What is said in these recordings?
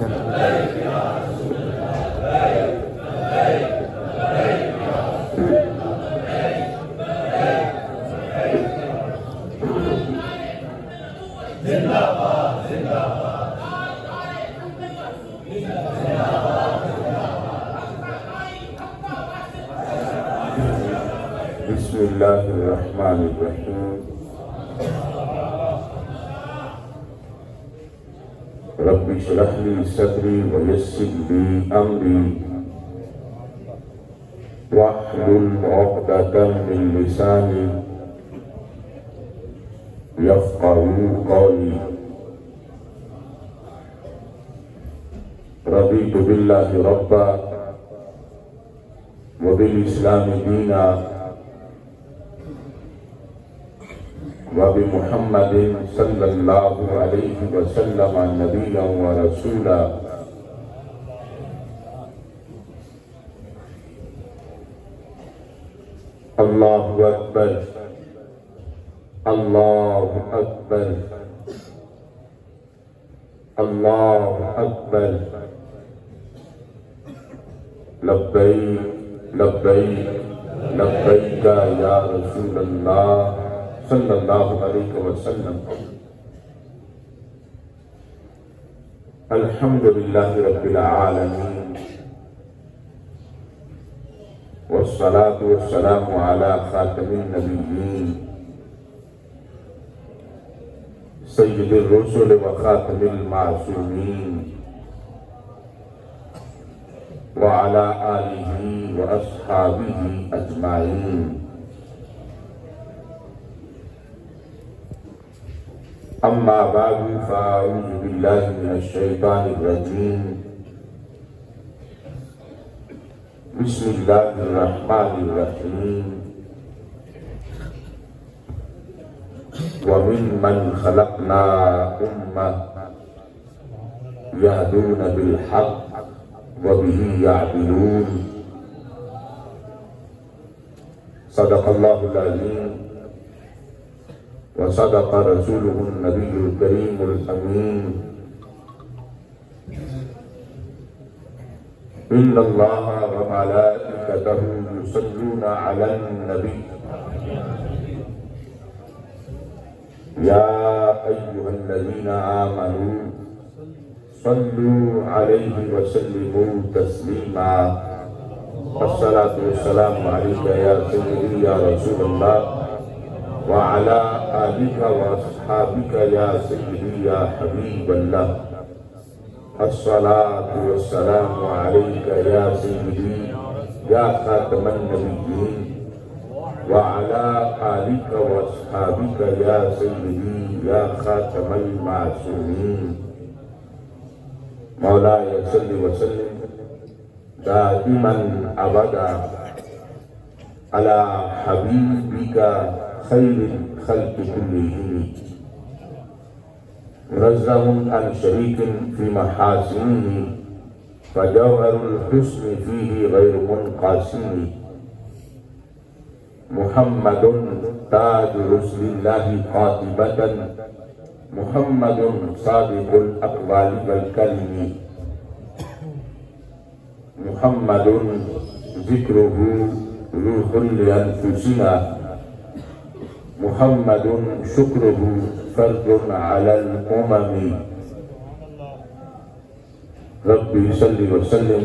بسم اللہ الرحمن الرحیم رب اشرح لی صدری ویسر لی امری واحلل عقدۃ من لسانی یفقهوا قولی رضیت باللہ ربا وبالاسلام دینا وبمحمد صلی اللہ علیہ وسلم نبیا ورسولا اللہ اکبر اللہ اکبر اللہ اکبر لبیک لبیک لبیک یا رسول اللہ صلی اللہ علیہ وسلم الحمدللہ رب العالمین والصلاة والسلام على خاتم النبیین سید الرسل وخاتم المعصومین وعلى آلہ وأصحابہ اجمعین اما بعد فاعوذ باللہ من الشیطان الرجیم بسم اللہ الرحمن الرحیم وَمِمَّنْ خَلَقْنَا أُمَّةً يَهْدُونَ بِالْحَقِّ وَبِهِ يَعْدِلُونَ صدق اللہ العظیم وصدق رسوله النبي الكريم الأمين إن الله وملائكته يصلون على النبي يا أيها الذين آمنوا صلوا عليه وسلموا تسليما الصلاة والسلام عليك يا سيدي يا رسول الله وعلى آلك وأصحابك يا سيدي يا حبيب الله الصلاة والسلام عليك يا سيدي يا خاتم النبيين وعلى آلك وأصحابك يا سيدي يا خاتم المعصومين مولاي صل وسلم دائما أبدا على حبيبك خير الخلق كلهم منزه عن شريك في محاسنه فجوهر الحسن فيه غير منقسم محمد تاج رسل الله قاطبة محمد صادق الأقوال والكلم محمد ذكره روح لأنفسنا محمد شکرہ فرد علی الامم ربی صلی وسلم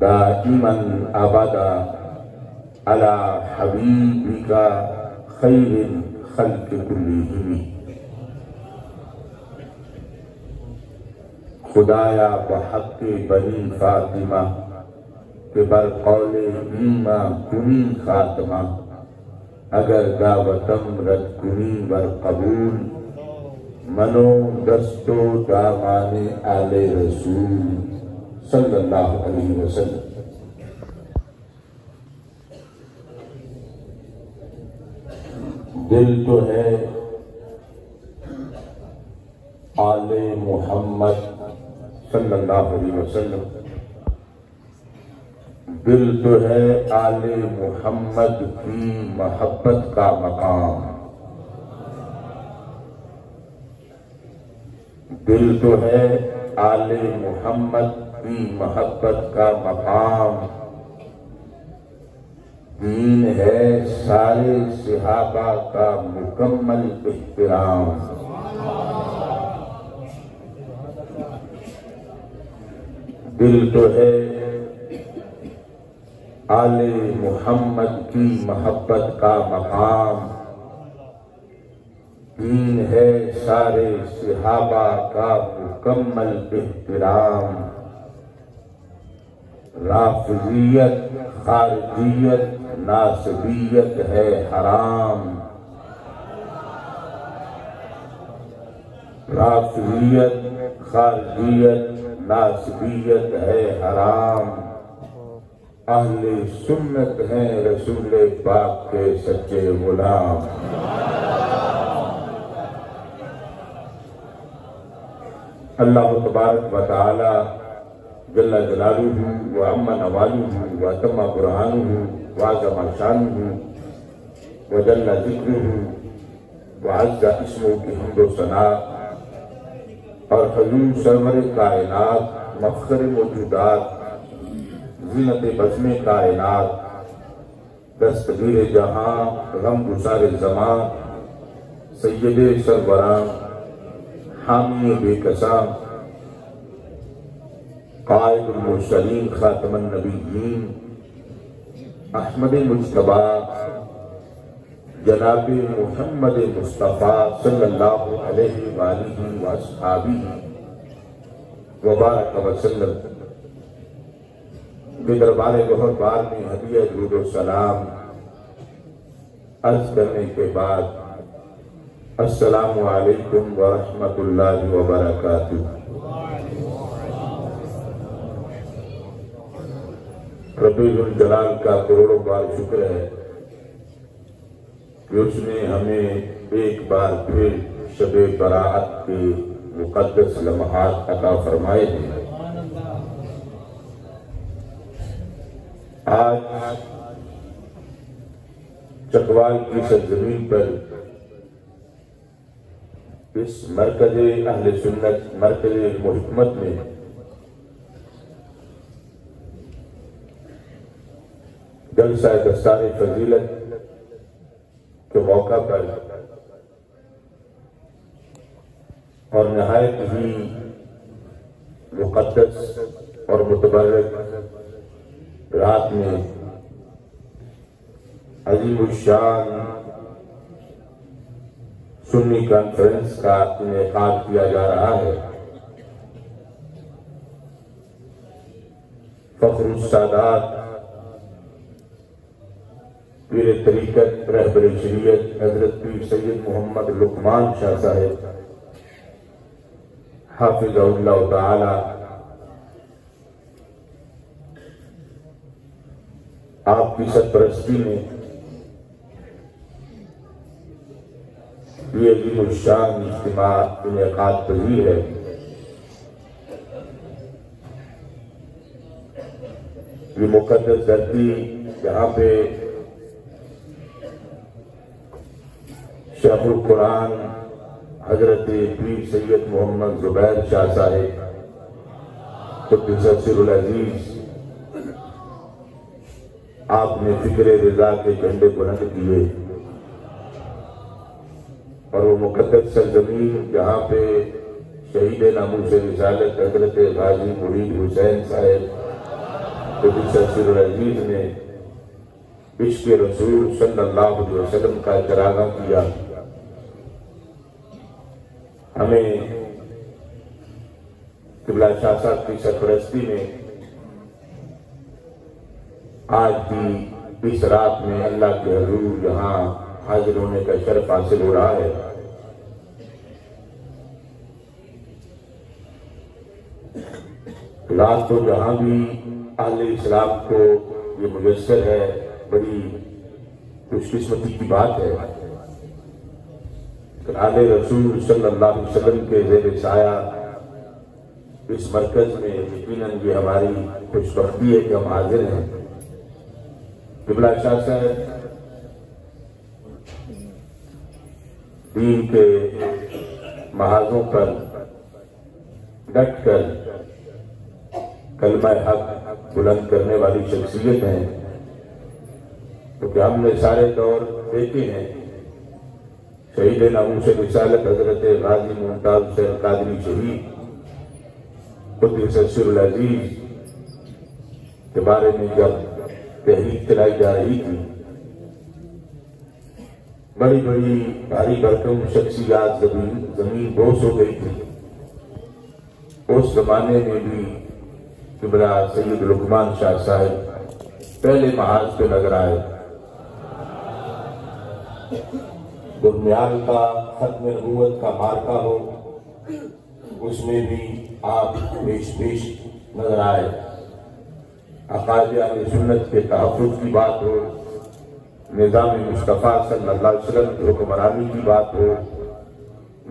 دائما ابدا علی حبیبک خیر الخلق کلہم خدایا بحق بنی فاطمہ کہ بر قول ایمہ کنی خاتمہ اگر دعوتم رد کنی بر قبول منو دستو دامان آل رسول صلی اللہ علیہ وسلم دل تو ہے آل محمد صلی اللہ علیہ وسلم دل تو ہے آل محمد کی محبت کا مقام دل تو ہے آل محمد کی محبت کا مقام، دین ہے سارے صحابہ کا مکمل احترام۔ دل تو ہے آل محمد کی محبت کا مقام، دین ہے سارے صحابہ کا مکمل احترام۔ رافضیت، خارجیت، ناصبیت ہے حرام۔ رافضیت، خارجیت، ناصبیت ہے حرام۔ اہل سنت ہیں رسول پاک کے سچے غلام۔ اللہ تبارک و تعالی جل جلالہ و عم نوالہ و تم برہانہ و عظم شانہ و جل ذکرہ و عز اسمہ کی حمد و ثنا، اور حضور سرور کائنات، مفخر موجودات، زینت بزم کائنات، دستگیر جہاں، غم گسار زمان، سید سروران، حامی بے کساں، قائد المرسلین، خاتم النبیین، احمد مجتبیٰ جناب محمد مصطفیٰ صلی اللہ علیہ وآلہ وآصحابہ وبارک وسلم کے دربار گوہر بار میں ہدیہ درود و سلام عرض کرنے کے بعد السلام علیکم ورحمۃ اللہ وبرکاتہ۔ رب الجلال کا کروڑوں بار شکر ہے کہ اس نے ہمیں ایک بار پھر شب برات کے مقدس لمحات عطا فرمائے ہیں۔ آج چکوال کی سرزمین پر اس مرکز اہل سنت، مرکز محکمت میں جلسہ دستار فضیلت کے موقع پر اور نہایت ہی مقدس اور متبرک رات میں عظیم الشان سنی کانفرنس کا انعقاد کیا جا رہا ہے۔ فخر السادات پیر طریقت، رہبر شریعت حضرت پیر سید محمد لقمان شاہ صاحب حافظ اللہ تعالی آپ کی سرپرستی میں یہ عظیم الشان اجتماع انعقاد پذیر ہے۔ یہ مقدس دھرتی جہاں پہ شیخ القرآن حضرت پیر سید محمد زبیر شاہ صاحب قدس سر العزیز آپ نے فکر رضا کے جھنڈے بلند کیے، اور وہ مقدس سرزمین جہاں پہ شہید ناموس رسالت حضرت غازی مرید حسین صاحب قدس سر العزیز نے عشق رسول صلی اللہ علیہ وسلم کا اقرار کیا، ہمیں قبلہ شاہ صاحب کی سرپرستی میں آج بھی اس رات میں اللہ کے حضور یہاں حاضر ہونے کا شرف حاصل ہو رہا ہے۔ رات تو جہاں بھی اہل اسلام کو یہ میسر ہے، بڑی خوش قسمتی کی بات ہے کہ آل رسول صلی اللہ علیہ وسلم کے زیر سایہ اس مرکز میں یقیناً یہ ہماری خوش بختی ہے کہ ہم حاضر ہیں۔ قبلہ شاہ صاحب دین کے محاذوں پر ڈٹ کر کلمہ حق بلند کرنے والی شخصیت ہیں، کیونکہ ہم نے سارے دور دیکھے ہیں۔ شہید ناموس رسالت حضرت غازی ممتاز حسین قادری شہید قدس سر العزیز کے بارے میں جب تحریک چلائی جا رہی تھی، بڑی بڑی بھاری بھرکم شخصیات زمین بوس ہو گئی تھی۔ اس زمانے میں بھی قبلہ سید لقمان شاہ صاحب پہلے محاذ پہ نظر آئے۔ بنیال کا ختم نبوت کا مارکا ہو، اس میں بھی آپ پیش نظر آئے۔ عقائد اہل سنت کے تحفظ کی بات ہو، نظام مصطفیٰ صلی اللہ علیہ وسلم کی حکمرانی کی بات ہو،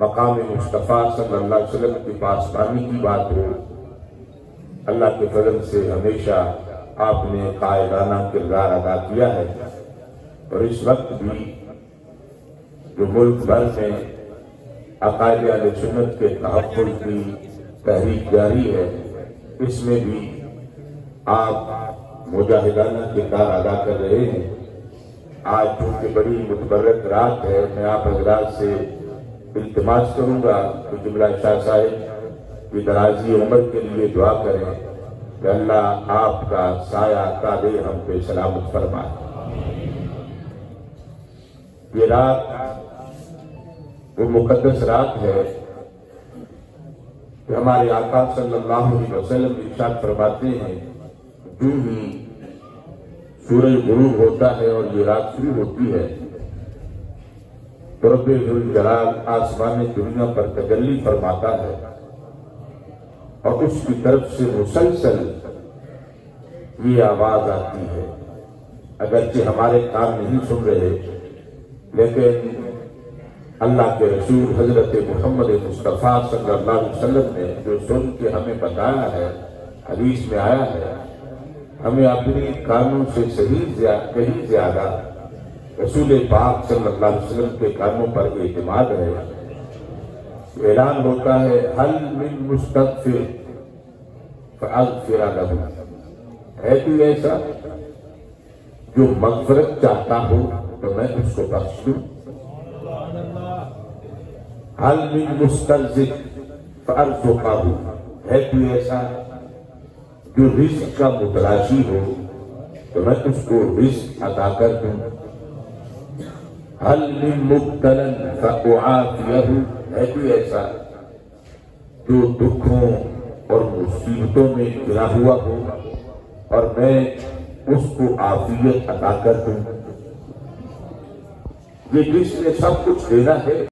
مقام مصطفیٰ صلی اللہ علیہ وسلم کی پاسبانی کی بات ہو، اللہ کے فضل سے ہمیشہ آپ نے قائدانہ کردار ادا کیا ہے۔ اور اس وقت بھی جو ملک بھر میں عقائد اہل سنت کے تحفظ کی تحریک جاری ہے، اس میں بھی آپ مجاہدانہ کردار ادا کر رہے ہیں۔ آج چونکہ بڑی متبرک رات ہے، میں آپ حضرات سے التماس کروں گا کہ جملہ شاہ صاحب کی درازی عمر کے لیے دعا کریں کہ اللہ آپ کا سایہ قابل ہم پہ سلامت فرمائے۔ یہ رات وہ مقدس رات ہے کہ ہمارے آقا صلی اللہ علیہ وسلم ارشاد فرماتے ہیں، جو ہی سورج غروب ہوتا ہے اور یہ رات شروع ہوتی ہے تو رب ذوالجلال آسمان دنیا پر تجلی فرماتا ہے اور اس کی طرف سے مسلسل یہ آواز آتی ہے۔ اگرچہ ہمارے کان نہیں سن رہے، لیکن اللہ کے رسول حضرت محمد مصطفیٰ صلی اللہ علیہ وسلم نے جو سن کے ہمیں بتایا ہے، حدیث میں آیا ہے، ہمیں اپنی کانوں سے کہیں زیادہ رسول پاک صلی اللہ علیہ وسلم کے کانوں پر اعتماد ہے۔ اعلان ہوتا ہے، حل من مستغفر فاغفر لہ، ہے کوئی ایسا جو مغفرت چاہتا ہو تو میں اس کو بخش دوں؟ حل من مسترزق فارزقہ، ہے کوئی ایسا جو رزق کا متلاشی ہو تو میں اس کو رزق عطا کر دوں؟ حل من مبتلا فاعافیہ، ہے کوئی ایسا جو دکھوں اور مصیبتوں میں گرا ہوا ہو اور میں اس کو عافیت عطا کر دوں؟ یہ جس نے سب کچھ دینا ہے